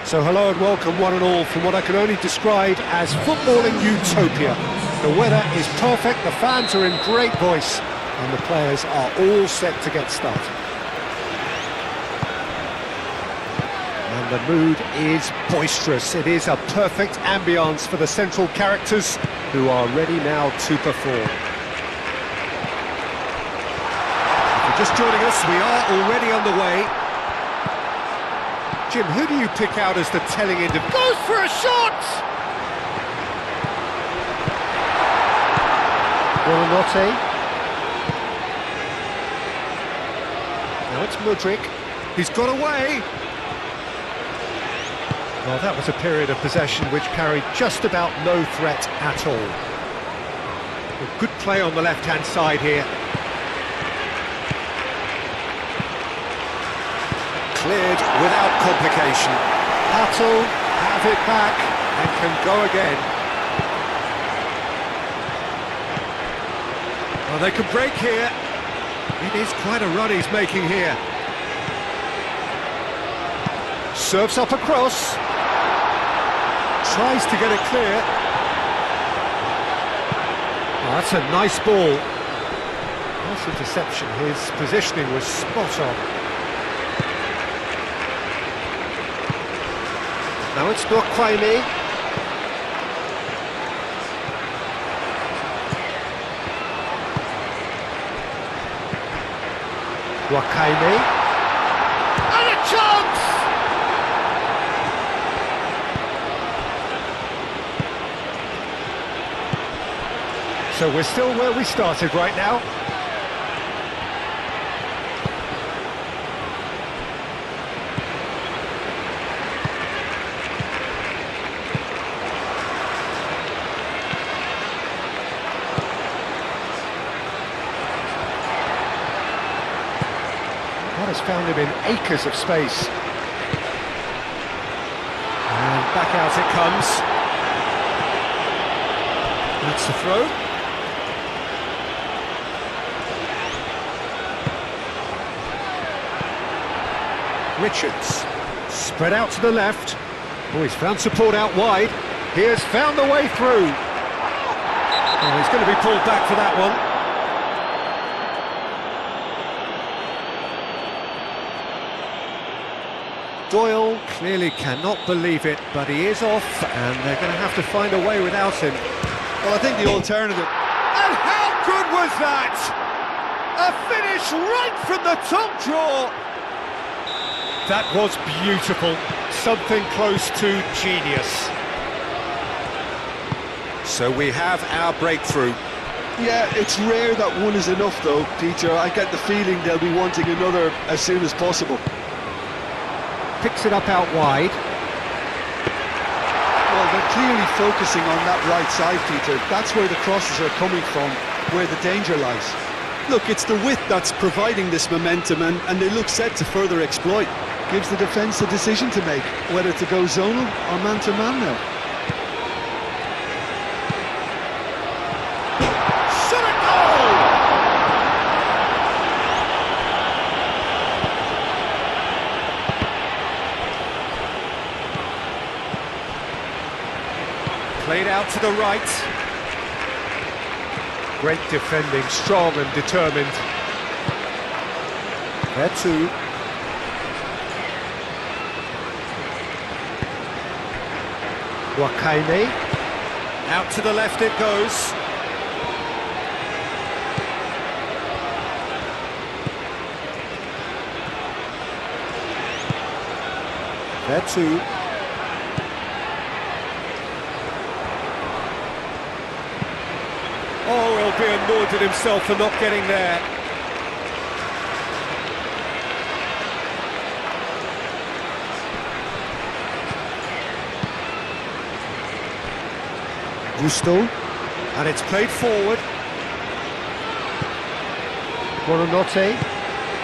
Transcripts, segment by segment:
So hello and welcome one and all from what I can only describe as footballing utopia. The weather is perfect, the fans are in great voice and the players are all set to get started. And the mood is boisterous. It is a perfect ambience for the central characters who are ready now to perform. If you're just joining us, we are already on the way. Jim, who do you pick out as the telling individual? Goes for a shot! Buonanotte. Now it's Mudryk. He's got away. Well, that was a period of possession which carried just about no threat at all. A good play on the left-hand side here. Cleared without complication. Battle, have it back, and can go again. Well, they can break here. It is quite a run he's making here. Serves up across. Tries to get it clear. Oh, that's a nice ball. Nice interception. His positioning was spot on. Now it's Wrexham. Wrexham. And a chance! So we're still where we started right now. Has found him in acres of space. And back out it comes. That's the throw. Richards. Spread out to the left. Oh, he's found support out wide. He has found the way through. Oh, he's going to be pulled back for that one. Doyle clearly cannot believe it, but he is off, and they're going to have to find a way without him. Well, I think the alternative... And how good was that? A finish right from the top draw. That was beautiful. Something close to genius. So we have our breakthrough. Yeah, it's rare that one is enough, though, Peter. I get the feeling they'll be wanting another as soon as possible. Picks it up out wide. Well, they're clearly focusing on that right side, Peter. That's where the crosses are coming from, where the danger lies. Look, it's the width that's providing this momentum, and they look set to further exploit. Gives the defence a decision to make, whether to go zonal or man-to-man now. Played out to the right. Great defending, strong and determined. There too. Wrexham. Out to the left it goes. There too. Oh, he'll be annoyed at himself for not getting there. Gusto. And it's played forward. Buonanotte.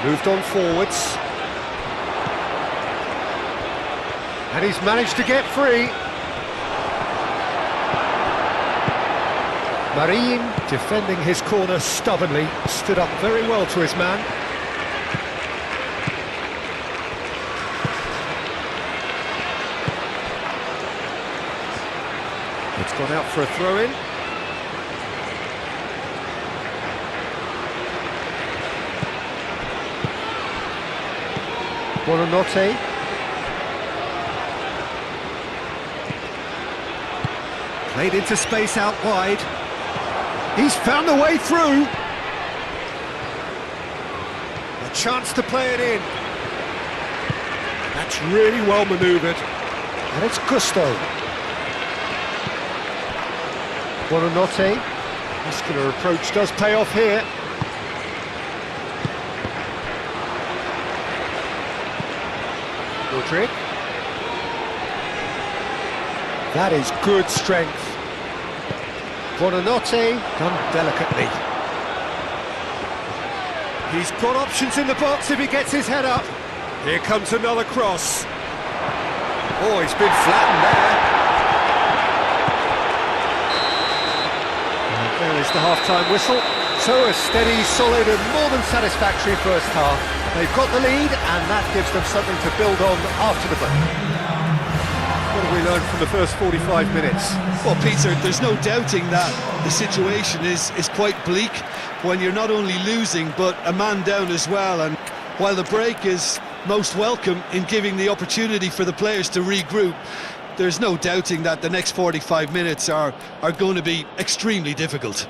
Moved on forwards. And he's managed to get free. Marine, defending his corner stubbornly, stood up very well to his man. It's gone out for a throw-in. Buonanotte. Played into space out wide. He's found the way through. A chance to play it in. That's really well manoeuvred. And it's Gusto. Buonanotte. Muscular approach does pay off here. Roderick. That is good strength. Buonanotte, done delicately. He's got options in the box if he gets his head up. Here comes another cross. Oh, he's been flattened there. And there is the half-time whistle. So a steady, solid and more than satisfactory first half. They've got the lead and that gives them something to build on after the break. What have we learned from the first 45 minutes? Well, Peter, there's no doubting that the situation is quite bleak when you're not only losing but a man down as well. And while the break is most welcome in giving the opportunity for the players to regroup, there's no doubting that the next 45 minutes are going to be extremely difficult.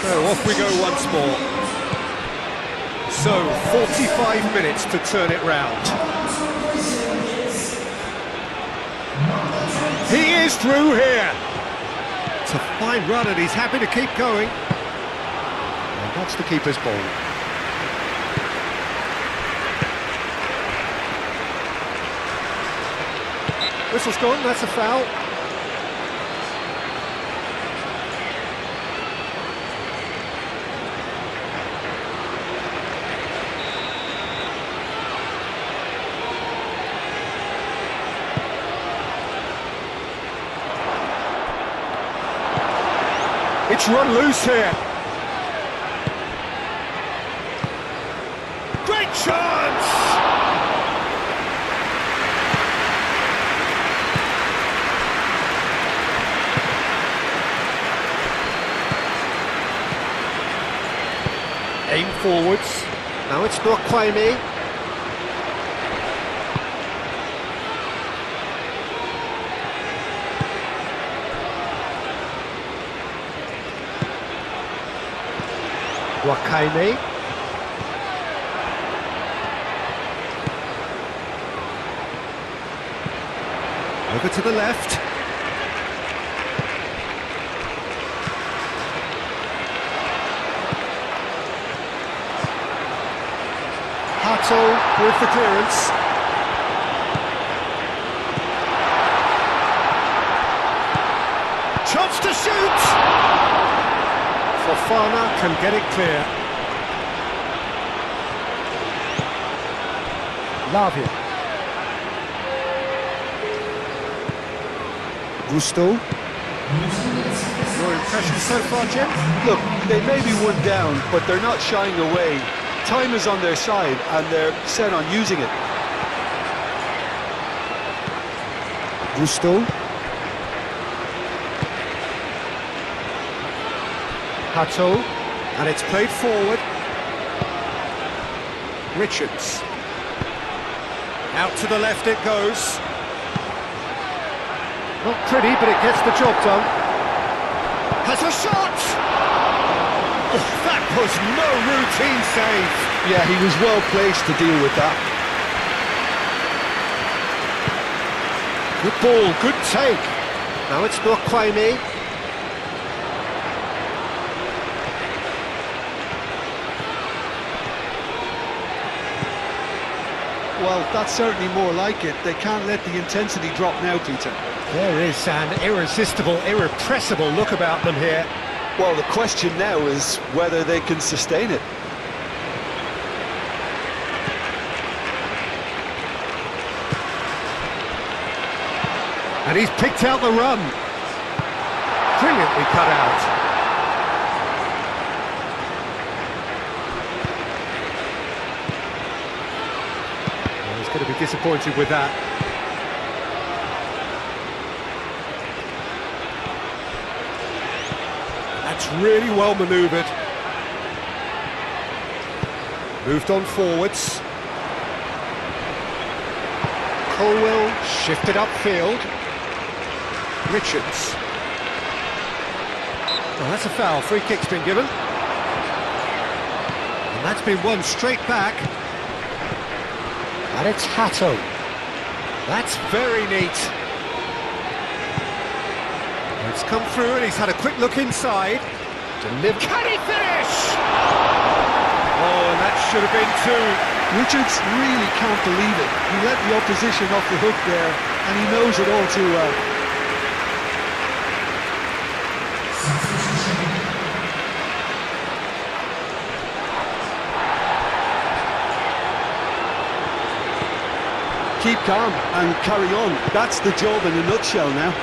So off we go once more. So 45 minutes to turn it round. He is through here. It's a fine run and he's happy to keep going. And that's the keeper's ball. Whistle's gone, that's a foul. It's run loose here. Great chance! Aim forwards. Now it's not Quaime. Wakaime. Over to the left. Hato with the clearance. Chance to shoot! Fofana can get it clear. Lavia. Gusto. Your impression so far, Jim? Look, they may be one down, but they're not shying away. Time is on their side, and they're set on using it. Gusto. Hato, and it's played forward. Richards. Out to the left it goes. Not pretty, but it gets the job done. Has a shot! Oh, that was no routine save. Yeah, he was well placed to deal with that. Good ball, good take. Now it's not Quaime. Well, that's certainly more like it. They can't let the intensity drop now, Peter. There is an irresistible, irrepressible look about them here. Well, the question now is whether they can sustain it. And he's picked out the run. Brilliantly cut out. Well, he's going to be disappointed with that. That's really well manoeuvred. Moved on forwards. Colwell shifted upfield. Richards. Well, that's a foul. Free kick's been given. And that's been won straight back. And it's Hatto. That's very neat. It's come through and he's had a quick look inside. Can he finish? Oh, and that should have been two. Richards really can't believe it. He let the opposition off the hook there, and he knows it all too well. Keep calm and carry on. That's the job in a nutshell now.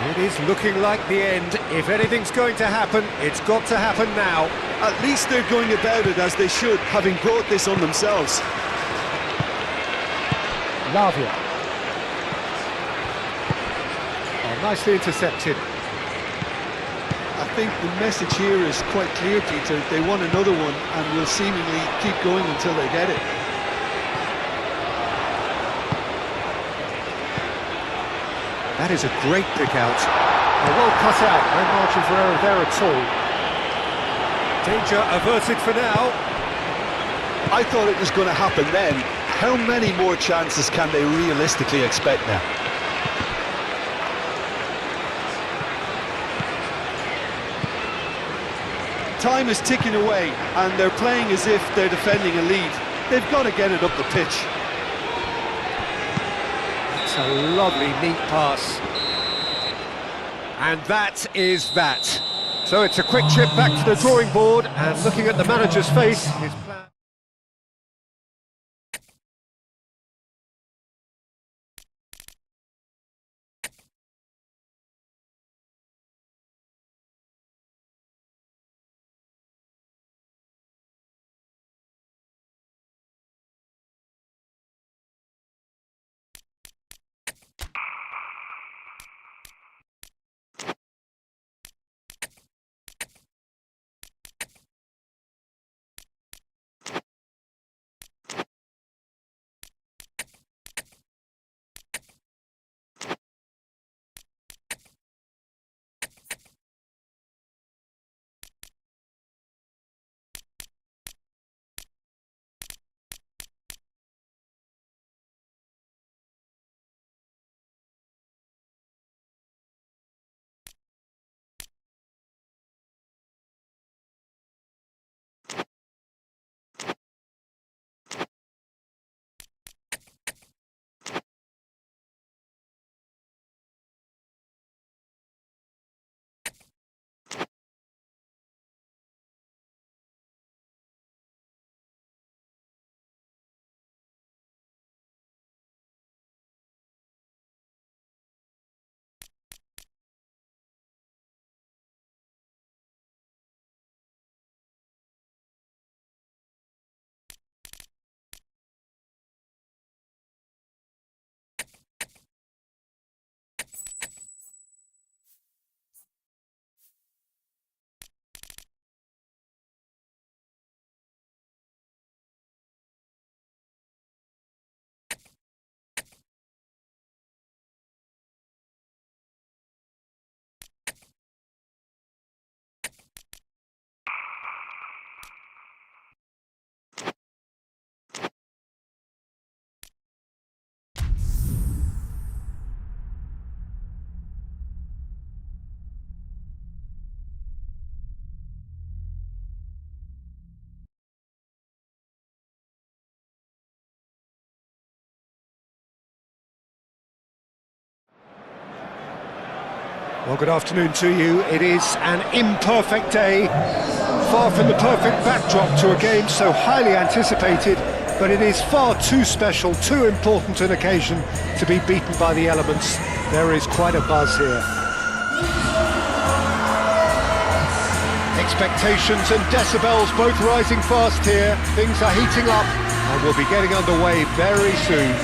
It is looking like the end. If anything's going to happen, it's got to happen now. At least they're going about it as they should, having brought this on themselves. Lavia. Oh, nicely intercepted. I think the message here is quite clear, Peter. They want another one and will seemingly keep going until they get it. That is a great pick out. Well cut out, no margin for error there at all. Danger averted for now. I thought it was going to happen then. How many more chances can they realistically expect now? Time is ticking away and they're playing as if they're defending a lead. They've got to get it up the pitch. It's a lovely, neat pass. And that is that. So it's a quick trip back to the drawing board, and looking at the manager's face, his plan... Well, good afternoon to you. It is an imperfect day, far from the perfect backdrop to a game so highly anticipated, but it is far too special, too important an occasion to be beaten by the elements. There is quite a buzz here. Expectations and decibels both rising fast here. Things are heating up and we'll be getting underway very soon.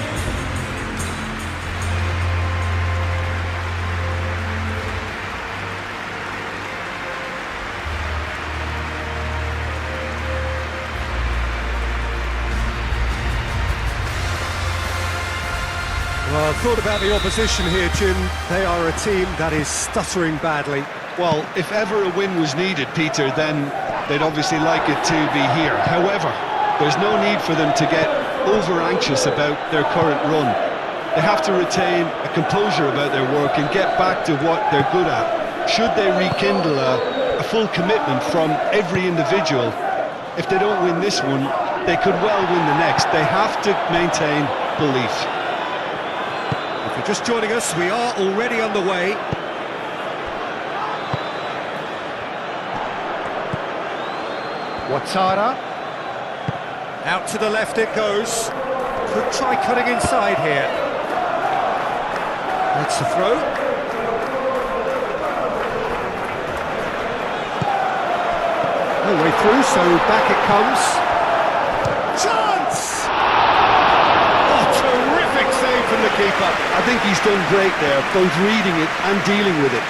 Well, I've thought about the opposition here, Jim. They are a team that is stuttering badly. Well, if ever a win was needed, Peter, then they'd obviously like it to be here. However, there's no need for them to get over-anxious about their current run. They have to retain a composure about their work and get back to what they're good at. Should they rekindle a full commitment from every individual, if they don't win this one, they could well win the next. They have to maintain belief. If you're just joining us, we are already underway. Ouattara. Out to the left it goes. Could try cutting inside here. That's the throw. No way through, so back it comes. Chance! Oh, terrific save from the keeper. I think he's done great there, both reading it and dealing with it.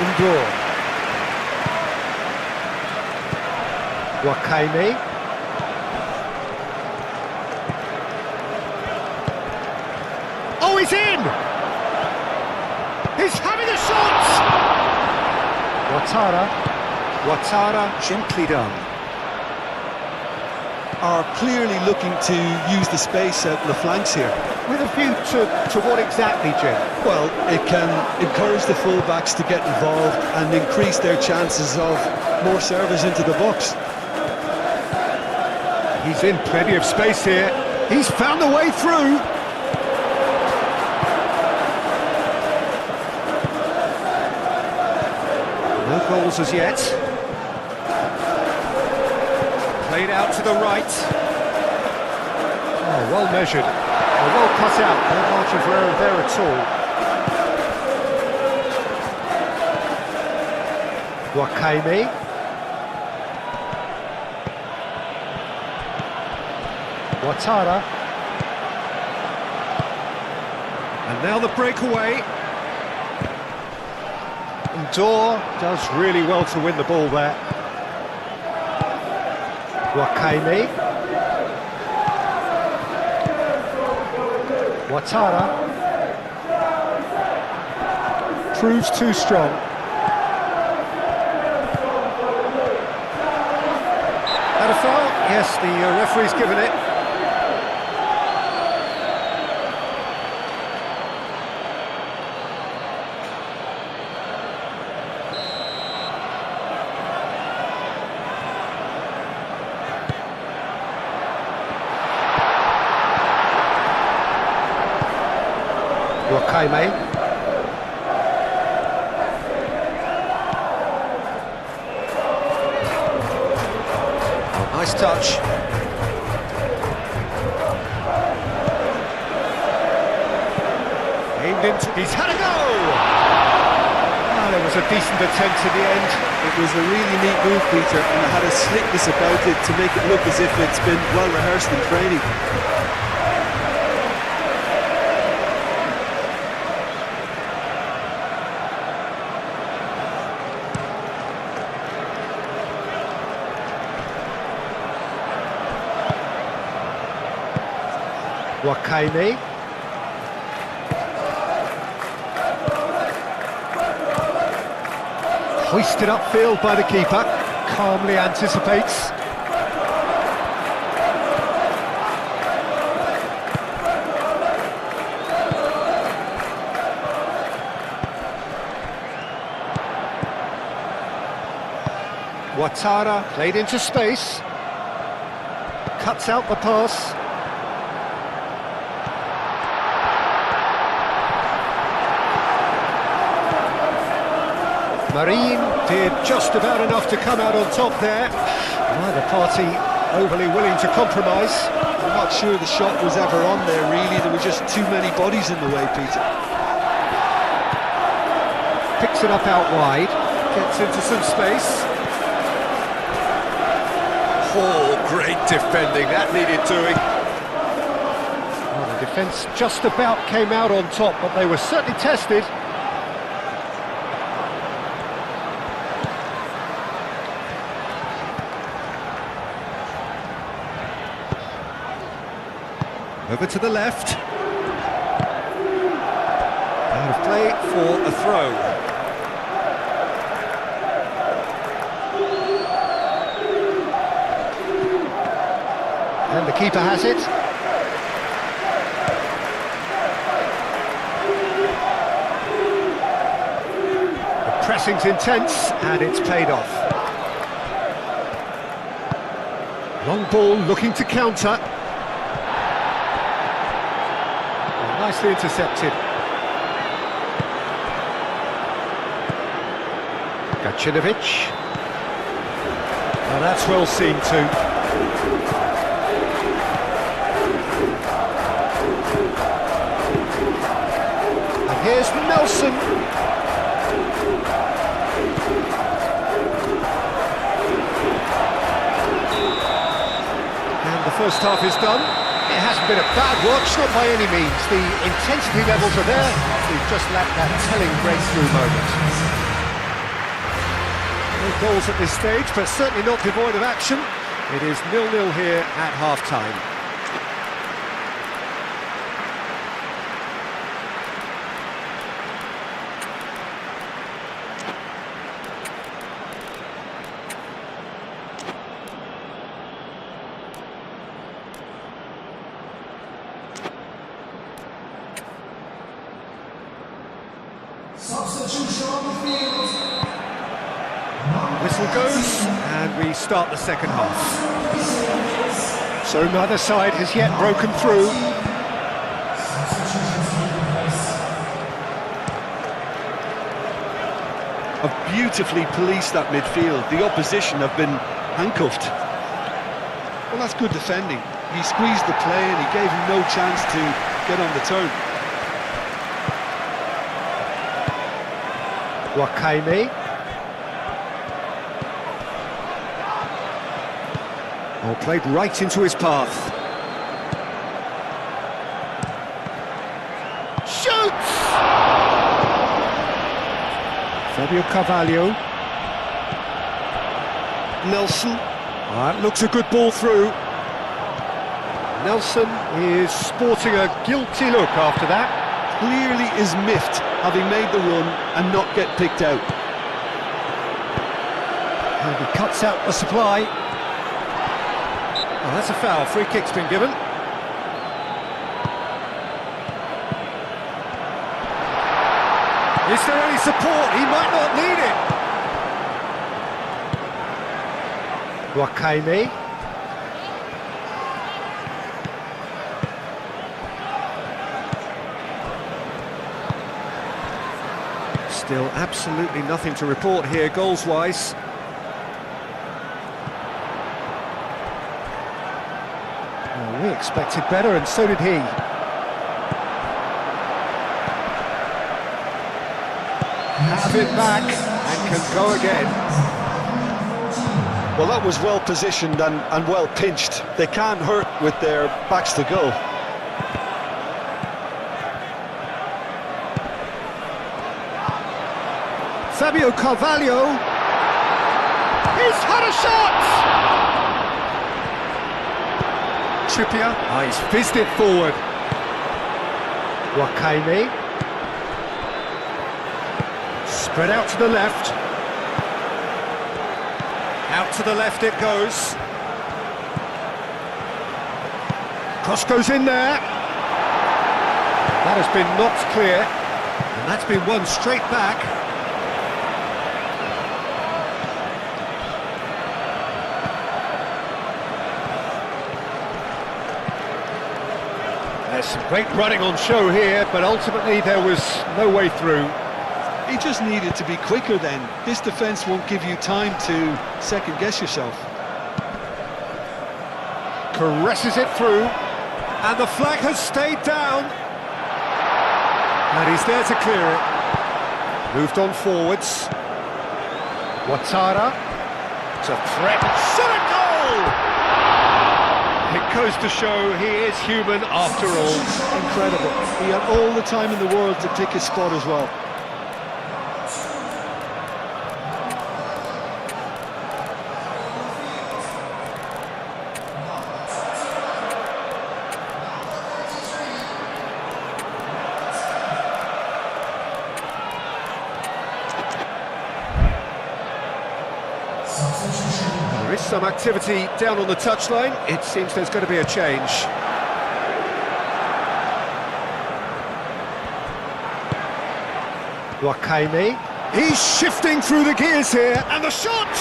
Indoor. Wakame. Oh, he's in! He's having a shot! Ouattara, gently done. Are clearly looking to use the space out in the flanks here. With a view to what exactly, Jim? Well, it can encourage the full-backs to get involved and increase their chances of more service into the box. He's in plenty of space here. He's found a way through. No goals as yet. Played out to the right. Oh, well measured. Oh, well cut out. No margin for error there at all. Wakame. Ouattara. And now the breakaway. And Dor does really well to win the ball there. Wakame. Ouattara. Proves too strong. That a foul? Yes, the referee's given it. Wakame. Nice touch. Aimed into... He's had a go! Oh, there was a decent attempt at the end. It was a really neat move, Peter, and it had a slickness about it to make it look as if it's been well rehearsed in training. Wakame. Hoisted upfield by the keeper, calmly anticipates. Ouattara played into space, cuts out the pass. Marine did just about enough to come out on top there. Neither party overly willing to compromise. I'm not sure the shot was ever on there, really. There were just too many bodies in the way, Peter. Picks it up out wide, gets into some space. Oh, great defending, that needed doing. Well, the defence just about came out on top, but they were certainly tested. Over to the left. Out of play for a throw. And the keeper has it. The pressing's intense and it's paid off. Long ball looking to counter. Nicely intercepted. Gacinovic. Well, that's well seen too. And here's Nelson. And the first half is done. It hasn't been a bad watch, not by any means. The intensity levels are there. We've just lacked that telling breakthrough moment. No goals at this stage, but certainly not devoid of action. It is 0-0 here at half-time. Substitution on the field. Whistle goes, and we start the second half. So neither side has yet broken through. Have beautifully policed that midfield. The opposition have been handcuffed. Well, that's good defending. He squeezed the play and he gave him no chance to get on the turn. Wakame. Oh, played right into his path. Shoots! Fabio Carvalho. Nelson. That looks a good ball through. Nelson is sporting a guilty look after that. Clearly is miffed having made the run and not get picked out. And he cuts out the supply. Oh, that's a foul. Free kick's been given. Is there any support? He might not need it. Wakame. Still absolutely nothing to report here, goals-wise. Well, we expected better, and so did he. Have it back, and can go again. Well, that was well positioned and well pinched. They can't hurt with their backs to goal. Fabio Carvalho. He's had a shot! Trippier. Oh, he's fizzed it forward. Wakame. Spread out to the left. Out to the left it goes. Cross goes in there. That has been knocked clear. And that's been won straight back. There's some great running on show here, but ultimately there was no way through. He just needed to be quicker then. This defence won't give you time to second-guess yourself. Caresses it through, and the flag has stayed down. And he's there to clear it. Moved on forwards. Ouattara to threaten. Shot a goal! It goes to show he is human after all. Incredible. He had all the time in the world to pick his spot as well. There is some activity down on the touchline. It seems there's going to be a change. Wakame. He's shifting through the gears here, and the shot!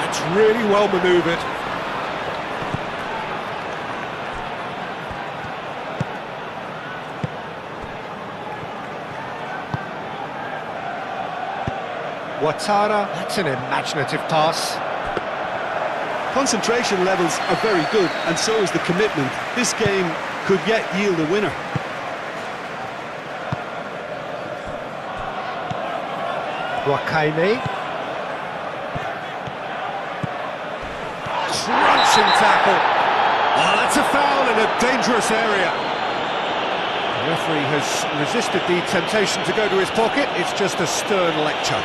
That's really well manoeuvred. Ouattara, that's an imaginative pass. Concentration levels are very good, and so is the commitment. This game could yet yield a winner. Wakame. Crunching tackle. Oh, that's a foul in a dangerous area. The referee has resisted the temptation to go to his pocket. It's just a stern lecture.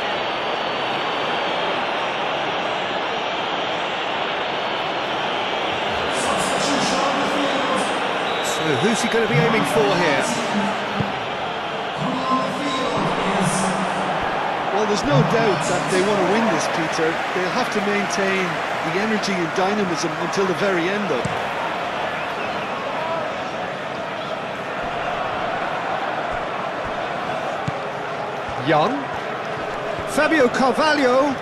So who's he going to be aiming for here? Well, there's no doubt that they want to win this, Peter. They'll have to maintain the energy and dynamism until the very end, though. Young. Fabio Carvalho.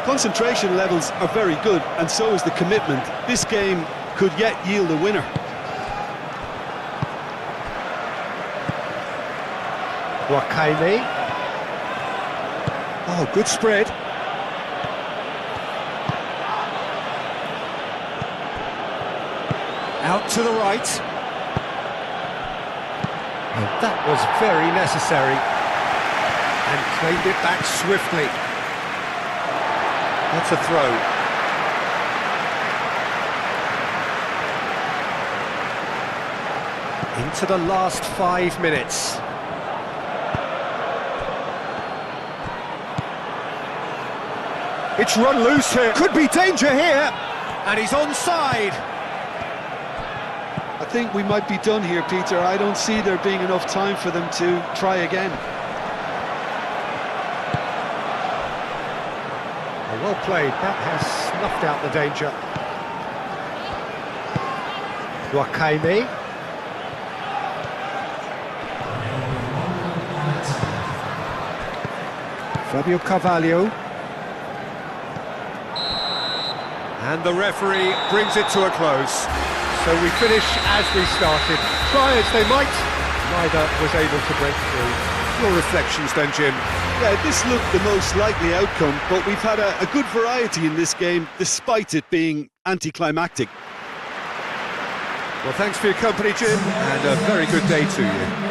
Concentration levels are very good, and so is the commitment. This game could yet yield a winner. Wakame. Oh, good spread. Out to the right. And that was very necessary. And claimed it back swiftly. That's a throw. Into the last 5 minutes. It's run loose here. Could be danger here. And he's onside. I think we might be done here, Peter. I don't see there being enough time for them to try again. Well played. That has snuffed out the danger. Wakame. Fabio Carvalho. And the referee brings it to a close. So we finish as we started. Try as they might, neither was able to break through. Your reflections then, Jim? Yeah, this looked the most likely outcome, but we've had a good variety in this game, despite it being anticlimactic. Well, thanks for your company, Jim, and a very good day to you.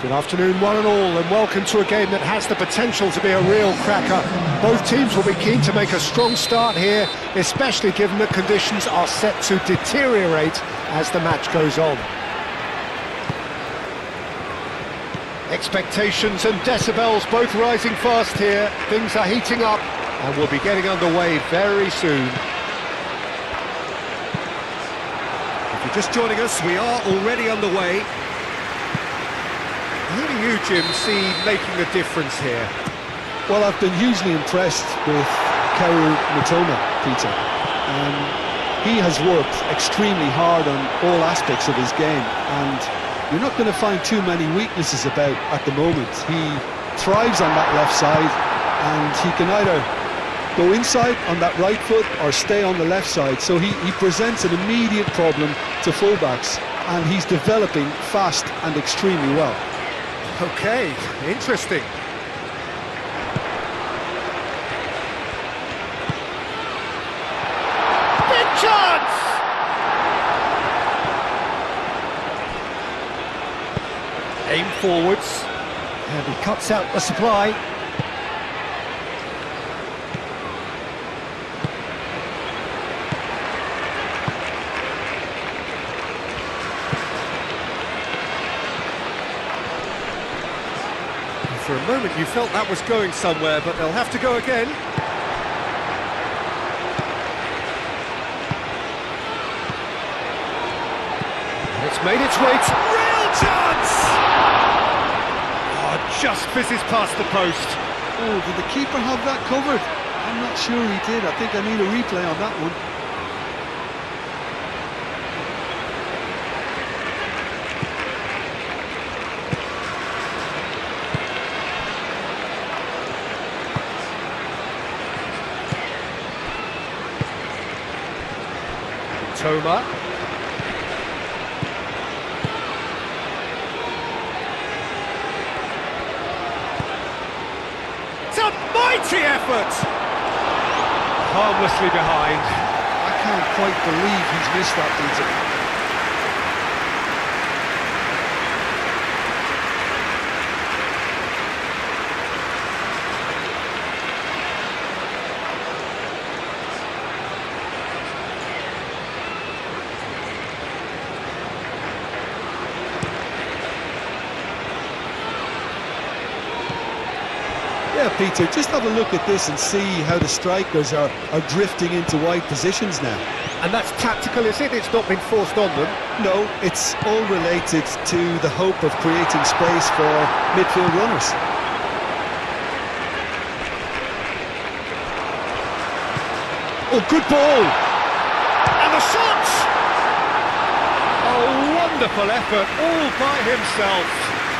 Good afternoon, one and all, and welcome to a game that has the potential to be a real cracker. Both teams will be keen to make a strong start here, especially given that conditions are set to deteriorate as the match goes on. Expectations and decibels both rising fast here. Things are heating up and we'll be getting underway very soon. If you're just joining us, we are already underway. Who do you, Jim, see making the difference here? Well, I've been hugely impressed with Kaoru Mitoma, Peter. He has worked extremely hard on all aspects of his game, and you're not going to find too many weaknesses about at the moment. He thrives on that left side, and he can either go inside on that right foot or stay on the left side, so he presents an immediate problem to fullbacks, and he's developing fast and extremely well. Okay, interesting. Big chance! Aim forwards, and he cuts out the supply. For a moment you felt that was going somewhere, but they'll have to go again. And it's made its way to... Real chance! Oh, just fizzes past the post. Oh, did the keeper have that covered? I'm not sure he did. I think I need a replay on that one. Toma. It's a mighty effort! Harmlessly behind. I can't quite believe he's missed that, Peter. Yeah, Peter, just have a look at this and see how the strikers are drifting into wide positions now. And that's tactical, is it? It's not been forced on them? No, it's all related to the hope of creating space for midfield runners. Oh, good ball! And the shot! Oh, wonderful effort, all by himself.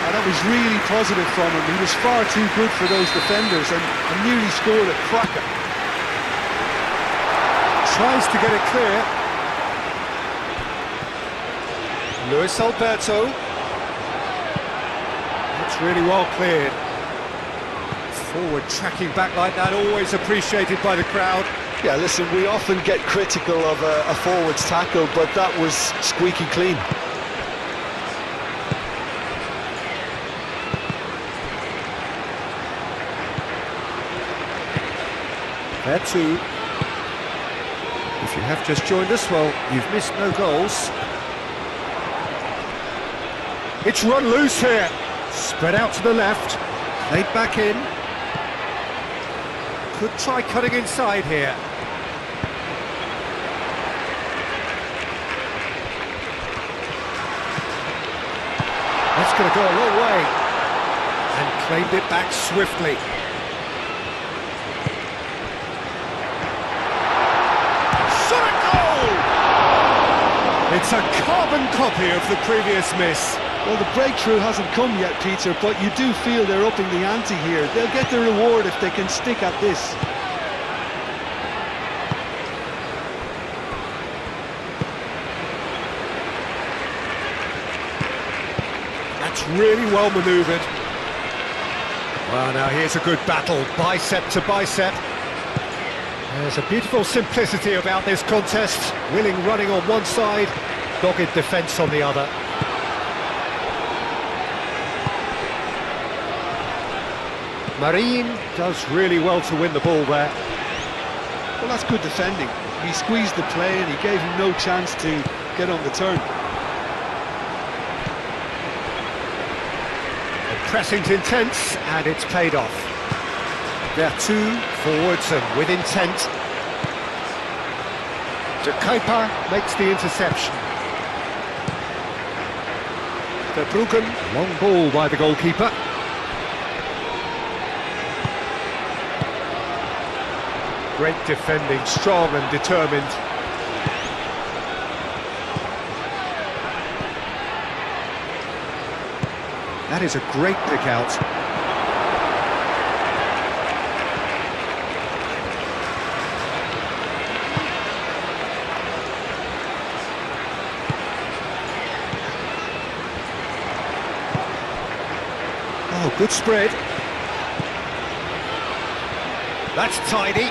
And that was really positive from him. He was far too good for those defenders and nearly scored a cracker. Tries to get it clear. Luis Alberto. That's really well cleared. Forward tracking back like that, always appreciated by the crowd. Yeah, listen, we often get critical of a forward's tackle, but that was squeaky clean. There too. If you have just joined us, well, you've missed no goals. It's run loose here. Spread out to the left. Played back in. Could try cutting inside here. That's going to go a long way. And claimed it back swiftly. It's a carbon copy of the previous miss. Well, the breakthrough hasn't come yet, Peter, but you do feel they're upping the ante here. They'll get the reward if they can stick at this. That's really well manoeuvred. Well, now here's a good battle, bicep to bicep. There's a beautiful simplicity about this contest. Willing running on one side, dogged defence on the other. Marine does really well to win the ball there. Well, that's good defending. He squeezed the play and he gave him no chance to get on the turn. The pressing's intense and it's paid off. They're two forwards and with intent. De Kuiper makes the interception. Verbruggen, long ball by the goalkeeper. Great defending, strong and determined. That is a great pick out. Oh, good spread. That's tidy.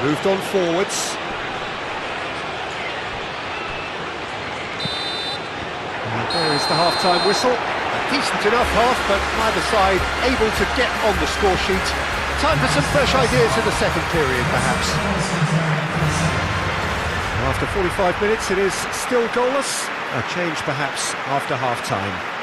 Moved on forwards. And there is the half-time whistle. A decent enough half, but neither side able to get on the score sheet. Time for some fresh ideas in the second period, perhaps. After 45 minutes, it is still goalless. A change, perhaps, after half-time.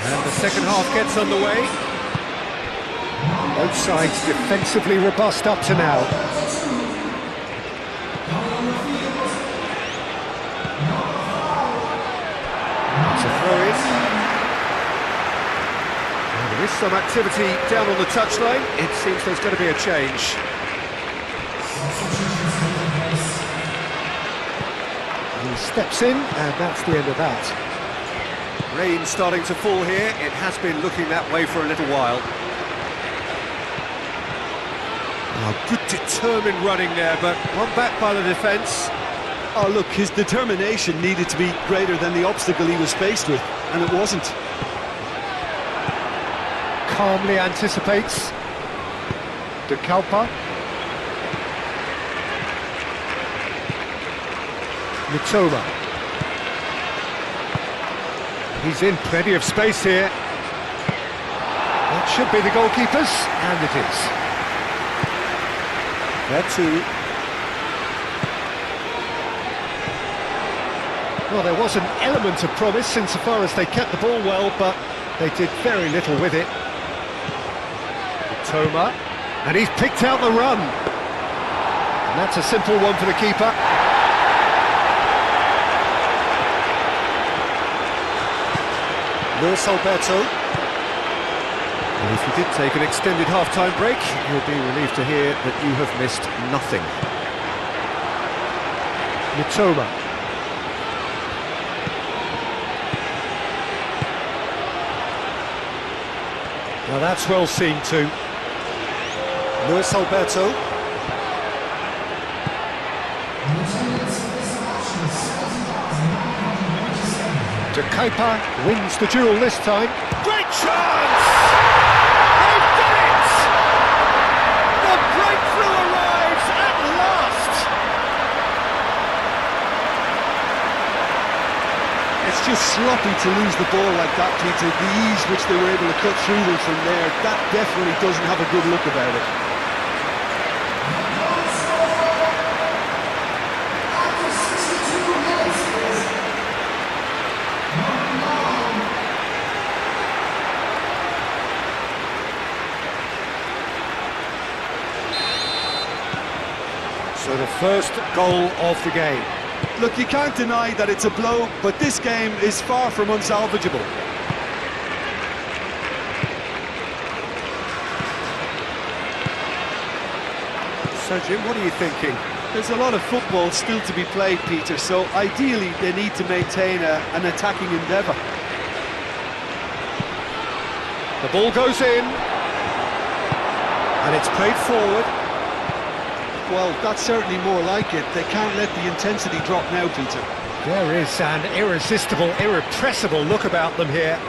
And the second half gets underway. Both sides defensively robust up to now. It's a throw-in. There is some activity down on the touchline. It seems there's going to be a change. He steps in, and that's the end of that. Rain starting to fall here. It has been looking that way for a little while. Oh, good determined running there, but one back by the defence. Oh, look, his determination needed to be greater than the obstacle he was faced with, and it wasn't. Calmly anticipates. De Kalpa. Mitoma. He's in plenty of space here. That should be the goalkeeper's, and it is. There too. Well, there was an element of promise insofar as they kept the ball well, but they did very little with it. Mitoma, and he's picked out the run. And that's a simple one for the keeper. Luis Alberto. And if you did take an extended half-time break, you'll be relieved to hear that you have missed nothing. Mitoma. Now that's well seen too. Luis Alberto. De Kuiper wins the duel this time. Great chance! They've done it! The breakthrough arrives at last! It's just sloppy to lose the ball like that, Peter. The ease which they were able to cut through them from there, that definitely doesn't have a good look about it. So the first goal of the game. Look, you can't deny that it's a blow, but this game is far from unsalvageable. So Jim, what are you thinking? There's a lot of football still to be played, Peter, so ideally they need to maintain an attacking endeavour. The ball goes in, and it's played forward. Well, that's certainly more like it. They can't let the intensity drop now, Peter. There is an irresistible, irrepressible look about them here.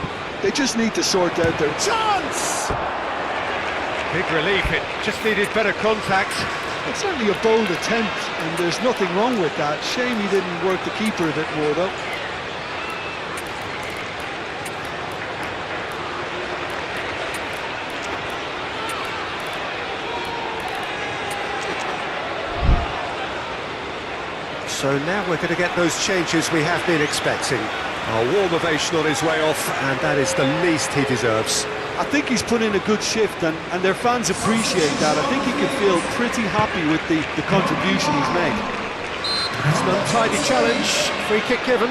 They just need to sort out their Chance! Big relief, it just needed better contact. It's certainly a bold attempt, and there's nothing wrong with that. Shame he didn't work the keeper a bit more, though. So now we're going to get those changes we have been expecting. A warm ovation on his way off, and that is the least he deserves. I think he's put in a good shift, and their fans appreciate that. I think he can feel pretty happy with the contribution he's made. It's an untidy challenge, free kick given.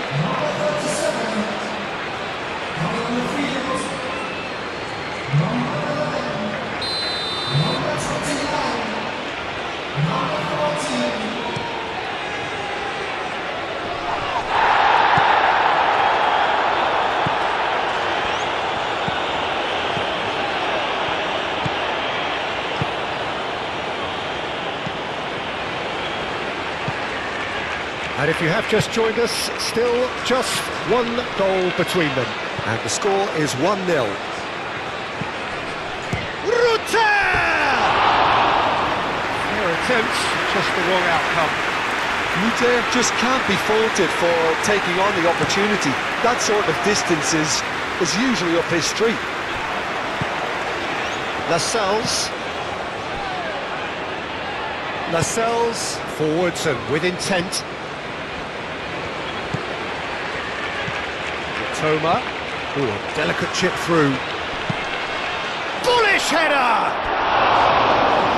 And if you have just joined us, still just one goal between them. And the score is 1-0. Ruta! Fair attempt, just the wrong outcome. Ruter just can't be faulted for taking on the opportunity. That sort of distance is usually up his street. Lascelles. Lascelles forwards and with intent. Mitoma. Ooh, a delicate chip through. Bullish header!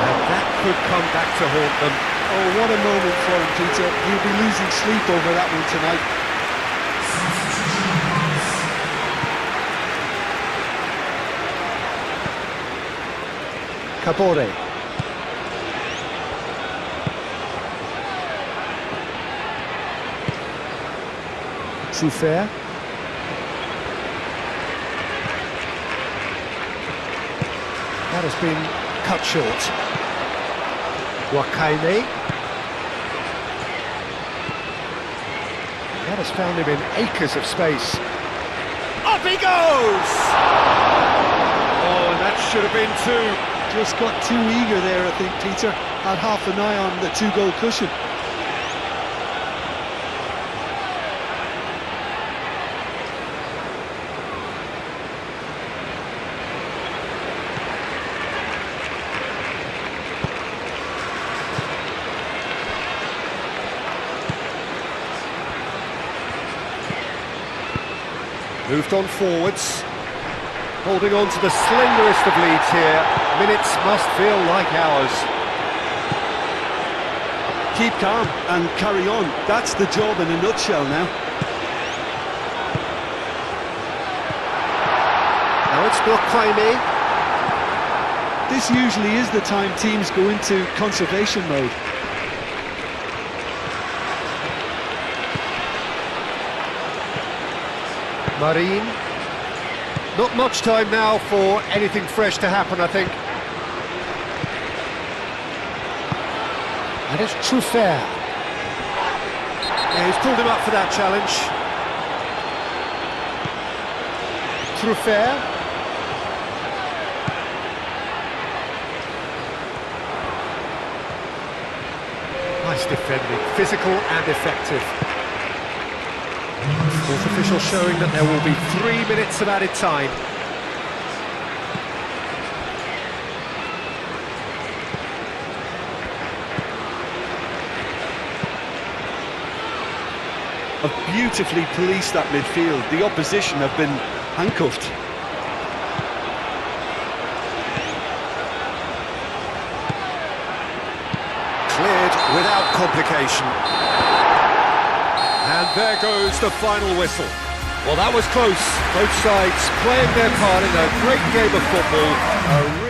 And that could come back to haunt them. Oh, what a moment for him, Peter. He'll be losing sleep over that one tonight. Cabore. Souffert. That has been cut short. Wakaime. That has found him in acres of space. Up he goes! Oh, and that should have been two. Just got too eager there, I think, Peter. Had half an eye on the two-goal cushion. Moved on forwards, holding on to the slenderest of leads here. Minutes must feel like hours. Keep calm and carry on. That's the job in a nutshell now. Now it's Wakaime. This usually is the time teams go into conservation mode. Marine. Not much time now for anything fresh to happen, I think. And it's Truffert. Yeah, he's pulled him up for that challenge. Truffert. Nice defending, physical and effective. Fourth official showing that there will be 3 minutes of added time. Have beautifully policed that midfield. The opposition have been handcuffed. Cleared without complication. And there goes the final whistle. Well, that was close. Both sides playing their part in a great game of football. A